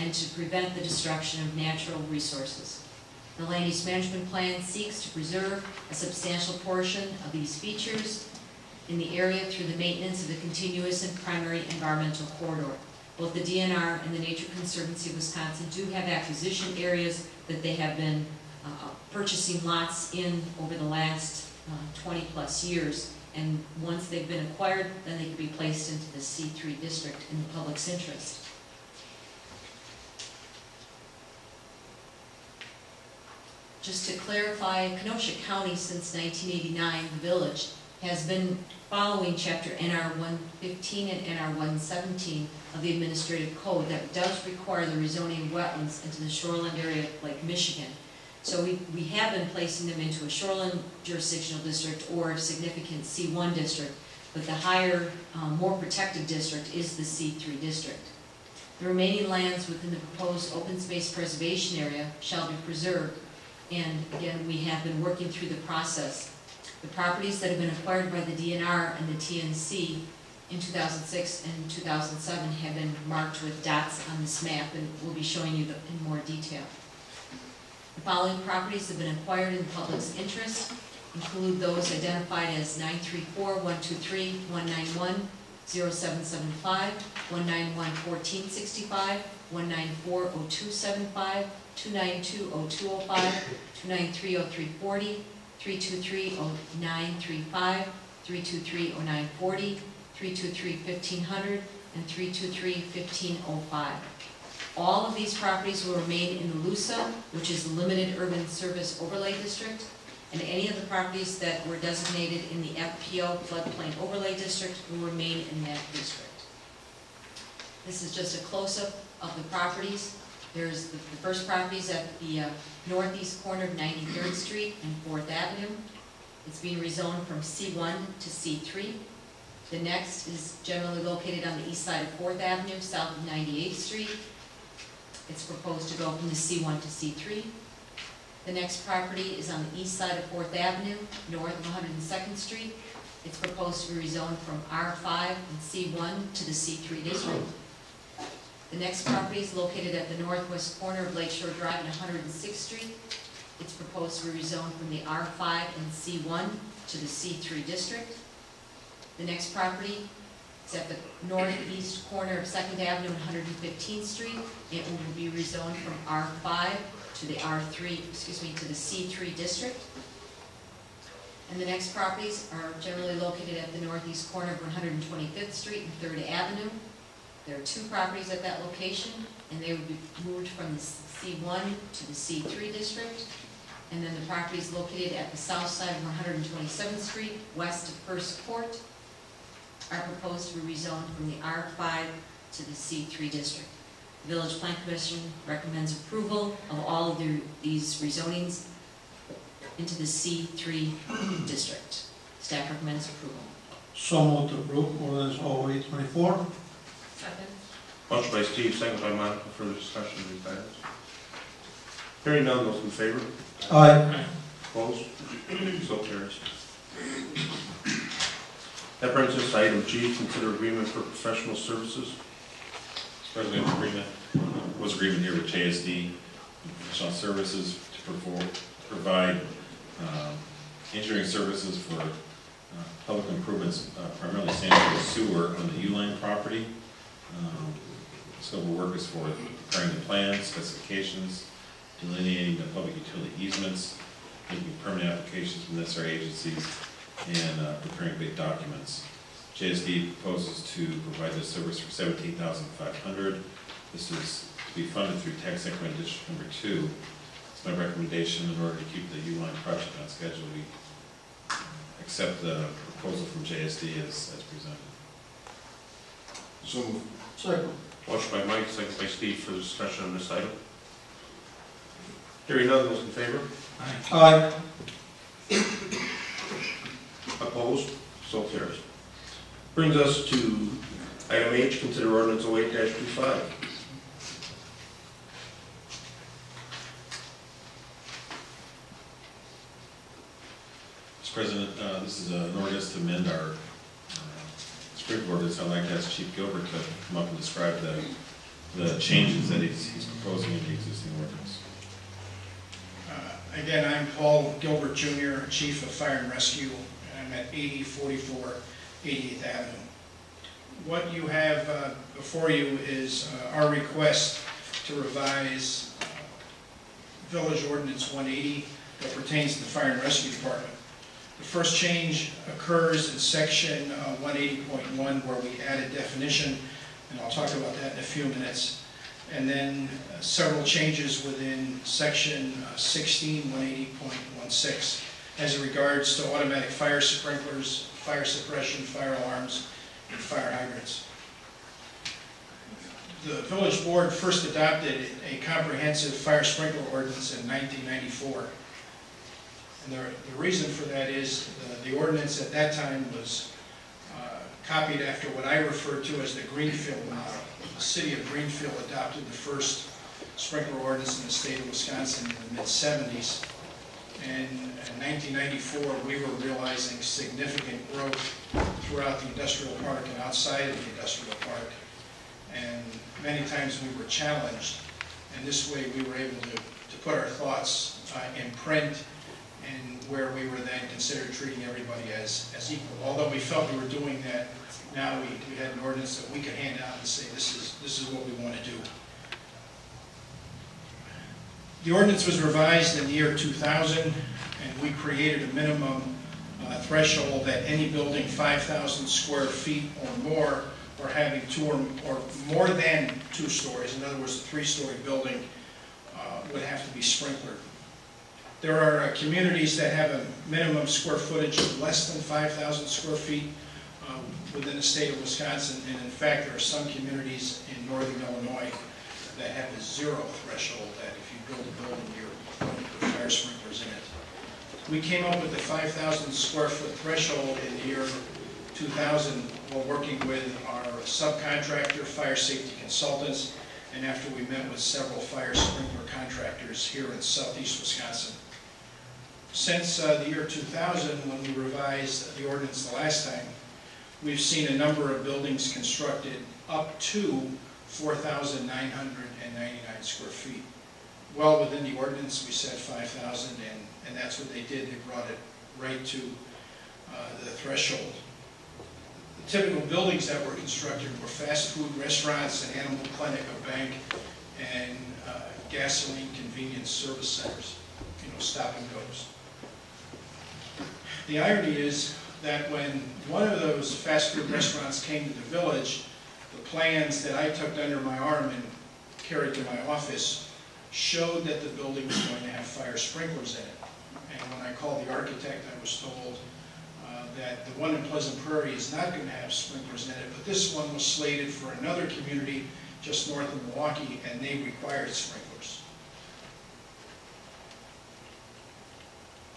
and to prevent the destruction of natural resources. The Land Use Management Plan seeks to preserve a substantial portion of these features in the area through the maintenance of a continuous and primary environmental corridor. Both the DNR and the Nature Conservancy of Wisconsin do have acquisition areas that they have been purchasing lots in over the last 20 plus years. And once they've been acquired, then they can be placed into the C3 district in the public's interest. Just to clarify, Kenosha County since 1989, the village, has been following Chapter NR 115 and NR 117 of the Administrative Code that does require the rezoning of wetlands into the shoreline area of Lake Michigan. So we have been placing them into a shoreline jurisdictional district or a significant C1 district, but the higher, more protected district is the C3 district. The remaining lands within the proposed open space preservation area shall be preserved, and again, we have been working through the process. The properties that have been acquired by the DNR and the TNC in 2006 and 2007 have been marked with dots on this map, and we'll be showing you in more detail. The following properties have been acquired in the public's interest, include those identified as 934, 123, 191, 0775, 191, 1465, 194, 0275, 292, 0205, 293, 0340, 323, 0935, 323, 0940, 323, 1500, and 323, 1505. All of these properties will remain in the LUSA, which is the Limited Urban Service Overlay District, and any of the properties that were designated in the FPO Floodplain Overlay District will remain in that district. This is just a close-up of the properties. There's the first properties at the northeast corner of 93rd Street and 4th Avenue. It's being rezoned from C1 to C3. The next is generally located on the east side of 4th Avenue, south of 98th Street. It's proposed to go from the C1 to C3. The next property is on the east side of 4th Avenue, north of 102nd Street. It's proposed to be rezoned from R5 and C1 to the C3 district. The next property is located at the northwest corner of Lakeshore Drive and 106th Street. It's proposed to be rezoned from the R5 and C1 to the C3 district. The next property is at the northeast corner of 2nd Avenue and 115th Street. It will be rezoned from R5 to the to the C3 district. And the next properties are generally located at the northeast corner of 125th Street and 3rd Avenue. There are two properties at that location, and they would be moved from the C1 to the C3 district. And then the properties located at the south side of 127th Street, west of First Court, are proposed to be rezoned from the R5 to the C3 district. The Village Plan Commission recommends approval of all of these rezonings into the C3 district. Staff recommends approval. So moved to approve ordinance 0824. Second. Motion by Steve, second by Monica. Further discussion of these items? Hearing none, those in favor? Aye. Opposed? So carries. That brings us to item G, consider agreement for professional services. President, agreement was agreement here with JSD Professional Services to provide engineering services for public improvements, primarily sanitary sewer on the U-Line property. Scope of work is for preparing the plans, specifications, delineating the public utility easements, making permanent applications from necessary agencies, and preparing big documents. JSD proposes to provide this service for $17,500. This is to be funded through tax increment district number 2. It's my recommendation in order to keep the U-Line project on schedule. We accept the proposal from JSD as presented. So moved. Second. Motion by Mike, second by Steve. For the discussion on this item. Hearing none, those in favor? Aye. Opposed? So carries. Brings us to item H, consider ordinance 08-25. Mr. President, this is an ordinance to amend our sprinkler ordinance. I'd like to ask Chief Gilbert to come up and describe the the changes that he's proposing in the existing ordinance. Again, I'm Paul Gilbert Jr., Chief of Fire and Rescue, and I'm at 8044 88th Avenue. What you have before you is our request to revise Village Ordinance 180 that pertains to the Fire and Rescue Department. The first change occurs in section 180.1 where we add a definition, and I'll talk about that in a few minutes. And then several changes within section 16, 180.16 as it regards to automatic fire sprinklers, fire suppression, fire alarms, and fire hydrants. The village board first adopted a comprehensive fire sprinkler ordinance in 1994. And the reason for that is the ordinance at that time was copied after what I refer to as the Greenfield model. The city of Greenfield adopted the first sprinkler ordinance in the state of Wisconsin in the mid-70s. And in 1994, we were realizing significant growth throughout the industrial park and outside of the industrial park. And many times we were challenged. And this way we were able to put our thoughts in print, and where we were then considered treating everybody as equal. Although we felt we were doing that, now we had an ordinance that we could hand out and say, this is what we want to do. The ordinance was revised in the year 2000, and we created a minimum threshold that any building 5,000 square feet or more, or having two or more than 2 stories, in other words, a 3-story building, would have to be sprinklered. There are communities that have a minimum square footage of less than 5,000 square feet within the state of Wisconsin, and in fact there are some communities in northern Illinois that have a 0 threshold, that if you build a building you're going to put fire sprinklers in it. We came up with the 5,000 square foot threshold in the year 2000 while working with our subcontractor, Fire Safety Consultants, and after we met with several fire sprinkler contractors here in southeast Wisconsin. Since the year 2000, when we revised the ordinance the last time, we've seen a number of buildings constructed up to 4,999 square feet. Well within the ordinance, we said 5,000, and that's what they did. They brought it right to the threshold. The typical buildings that were constructed were fast food restaurants, an animal clinic, a bank, and gasoline convenience service centers, stop and goes. The irony is that when one of those fast food restaurants came to the village, the plans that I took under my arm and carried to my office showed that the building was going to have fire sprinklers in it. And when I called the architect, I was told that the one in Pleasant Prairie is not going to have sprinklers in it, but this one was slated for another community just north of Milwaukee, and they required sprinklers.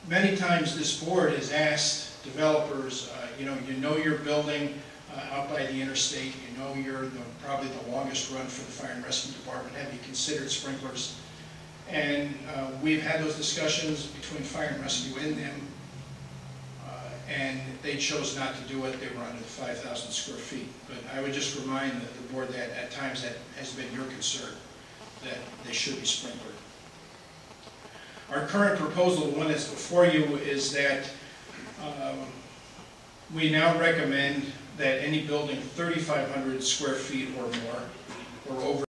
Many times this board has asked developers, you know your building out by the interstate, you're probably the longest run for the Fire and Rescue Department, have you considered sprinklers? And we've had those discussions between Fire and Rescue and them, and they chose not to do it. They were under the 5,000 square feet. But I would just remind the board that at times that has been your concern, that they should be sprinkled. Our current proposal, the one that's before you, is that we now recommend that any building 3,500 square feet or more, or over